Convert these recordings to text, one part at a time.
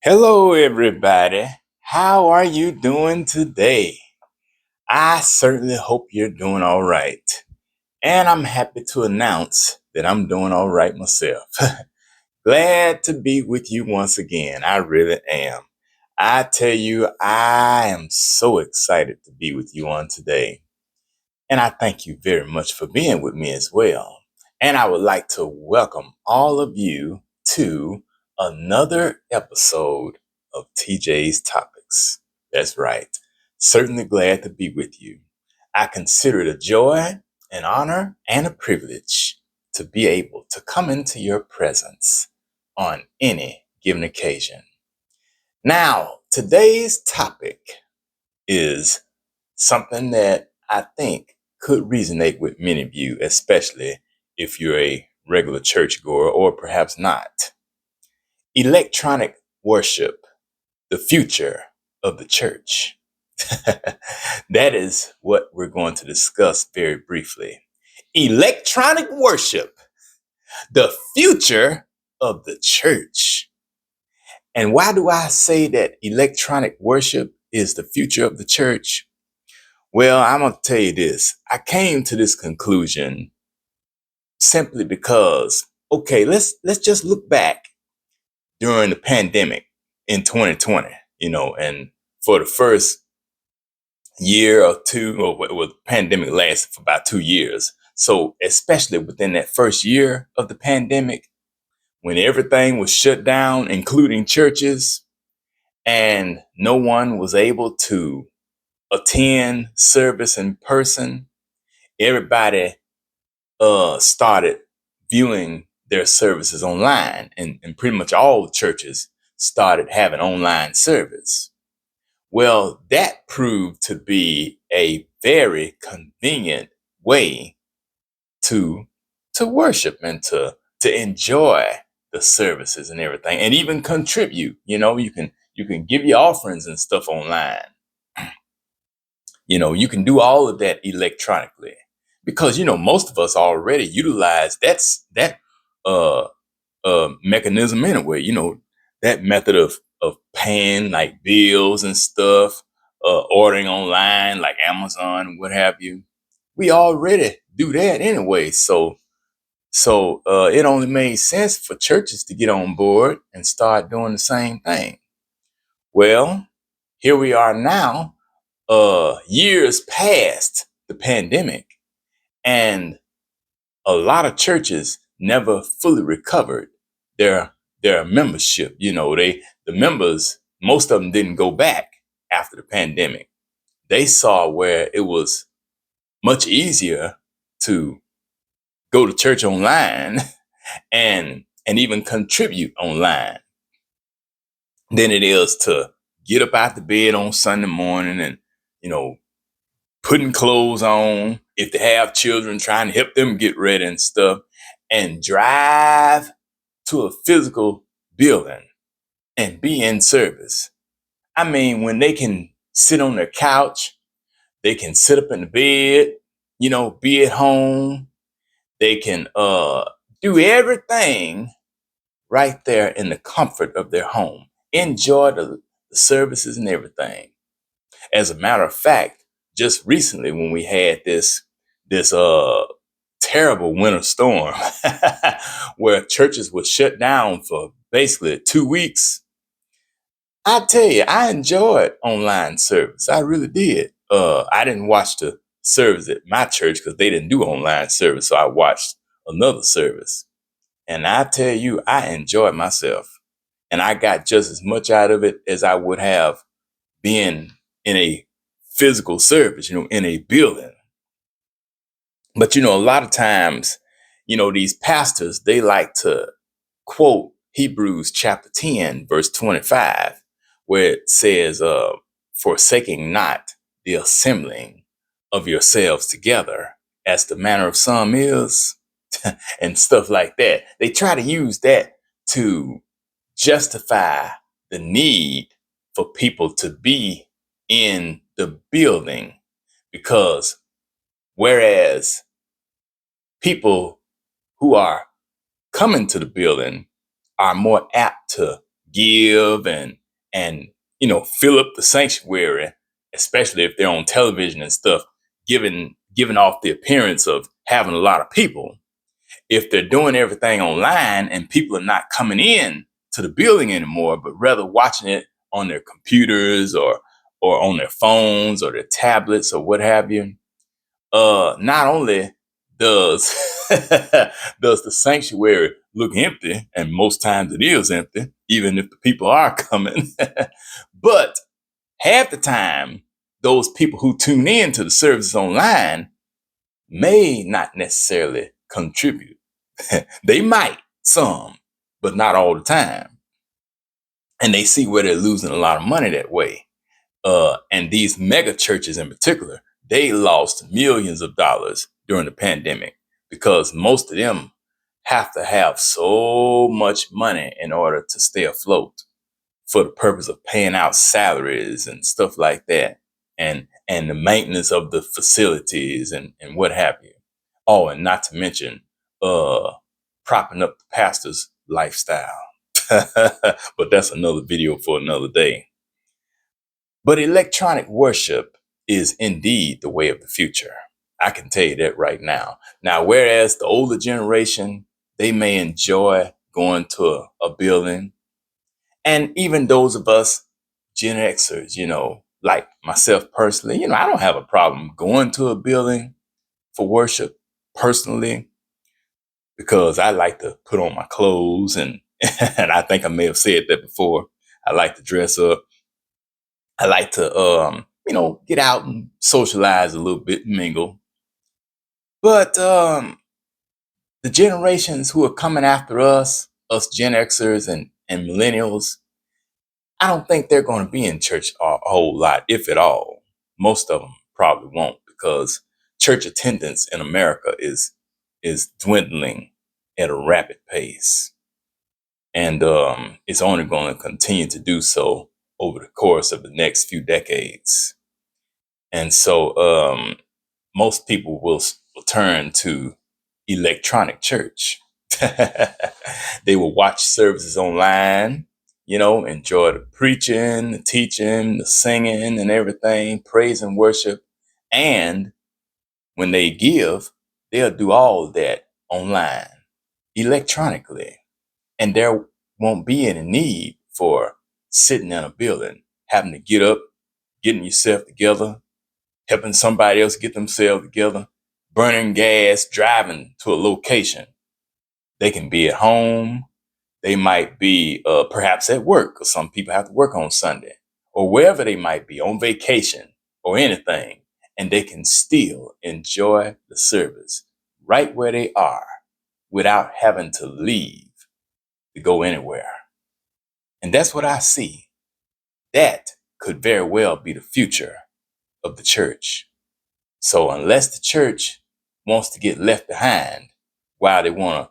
Hello, everybody. How are you doing today? I certainly hope you're doing all right. And I'm happy to announce that I'm doing all right myself. Glad to be with you once again. I really am. I tell you, I am so excited to be with you on today. And I thank you very much for being with me as well. And I would like to welcome all of you to another episode of TJ's Topics. That's right. Certainly glad to be with you. I consider it a joy, an honor, and a privilege to be able to come into your presence on any given occasion. Now, today's topic is something that I think could resonate with many of you, especially if you're a regular churchgoer or perhaps not. Electronic worship, the future of the church. That is what we're going to discuss very briefly. Electronic worship, the future of the church. And why do I say that electronic worship is the future of the church? Well, I'm going to tell you this. I came to this conclusion simply because, okay, let's just look back during the pandemic in 2020, and for the first year or two, or the pandemic lasted for about 2 years. So especially within that first year of the pandemic, when everything was shut down, including churches, and no one was able to attend service in person, everybody started viewing their services online, and pretty much all churches started having online service. Well, that proved to be a very convenient way to worship and to enjoy the services and everything, and even contribute. You can give your offerings and stuff online. You can do all of that electronically because most of us already utilize that uh mechanism anyway. That method of paying like bills and stuff, ordering online like Amazon, what have you. We already do that anyway. So it only made sense for churches to get on board and start doing the same thing. Well, here we are now, years past the pandemic, and a lot of churches never fully recovered their membership. The members, most of them didn't go back after the pandemic. They saw where it was much easier to go to church online and even contribute online than it is to get up out the bed on Sunday morning and you know putting clothes on, if they have children, trying to help them get ready and stuff, and drive to a physical building and be in service. I mean, when they can sit on their couch, they can sit up in the bed, be at home, they can do everything right there in the comfort of their home, enjoy the services and everything. As a matter of fact, just recently when we had this terrible winter storm where churches were shut down for basically 2 weeks, I tell you, I enjoyed online service. I really did. I didn't watch the service at my church because they didn't do online service, so I watched another service. And I tell you, I enjoyed myself, and I got just as much out of it as I would have been in a physical service, in a building. But a lot of times, these pastors, they like to quote Hebrews chapter 10, verse 25, where it says, forsaking not the assembling of yourselves together, as the manner of some is, and stuff like that. They try to use that to justify the need for people to be in the building, because whereas people who are coming to the building are more apt to give and fill up the sanctuary, especially if they're on television and stuff, giving off the appearance of having a lot of people. If they're doing everything online and people are not coming in to the building anymore, but rather watching it on their computers or on their phones or their tablets or what have you, not only does does the sanctuary look empty, and most times it is empty, even if the people are coming, but half the time, those people who tune in to the services online may not necessarily contribute. They might, some, but not all the time. And they see where they're losing a lot of money that way. And these mega churches in particular, they lost millions of dollars during the pandemic because most of them have to have so much money in order to stay afloat for the purpose of paying out salaries and stuff like that, and the maintenance of the facilities and what have you. Oh, and not to mention propping up the pastor's lifestyle. But that's another video for another day. But electronic worship is indeed the way of the future. I can tell you that right now. Now, whereas the older generation, they may enjoy going to a building, and even those of us Gen Xers, like myself personally, I don't have a problem going to a building for worship personally, because I like to put on my clothes and and I think I may have said that before. I like to dress up. I like to get out and socialize a little bit, mingle. But the generations who are coming after us Gen Xers and millennials, I don't think they're going to be in church a whole lot, if at all. Most of them probably won't, because church attendance in America is dwindling at a rapid pace, and it's only going to continue to do so over the course of the next few decades. And so most people will turn to electronic church. They will watch services online, enjoy the preaching, the teaching, the singing and everything, praise and worship. And when they give, they'll do all of that online, electronically. And there won't be any need for sitting in a building, having to get up, getting yourself together, helping somebody else get themselves together, burning gas, driving to a location. They can be at home. They might be perhaps at work, because some people have to work on Sunday, or wherever they might be, on vacation or anything. And they can still enjoy the service right where they are without having to leave to go anywhere. And that's what I see. That could very well be the future of the church. So unless the church wants to get left behind, while they want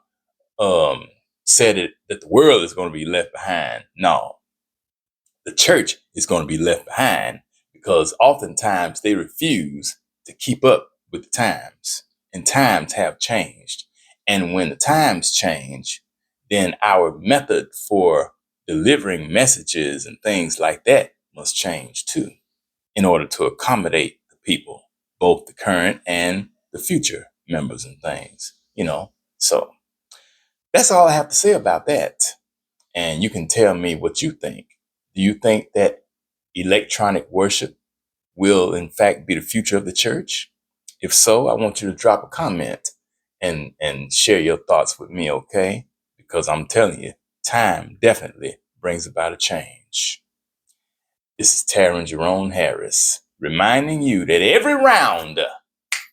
to say that the world is going to be left behind, no, the church is going to be left behind, because oftentimes they refuse to keep up with the times, and times have changed. And when the times change, then our method for delivering messages and things like that must change too, in order to accommodate the people, both the current and the future members and things, So that's all I have to say about that. And you can tell me what you think. Do you think that electronic worship will in fact be the future of the church? If so, I want you to drop a comment and share your thoughts with me, okay? Because I'm telling you, time definitely brings about a change. This is Taryn Jerome Harris, reminding you that every round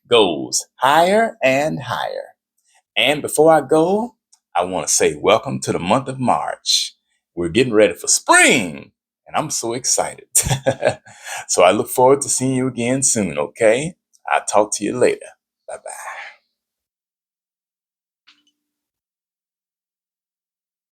goes higher and higher. And before I go, I want to say welcome to the month of March. We're getting ready for spring, and I'm so excited. So I look forward to seeing you again soon, okay? I'll talk to you later. Bye-bye.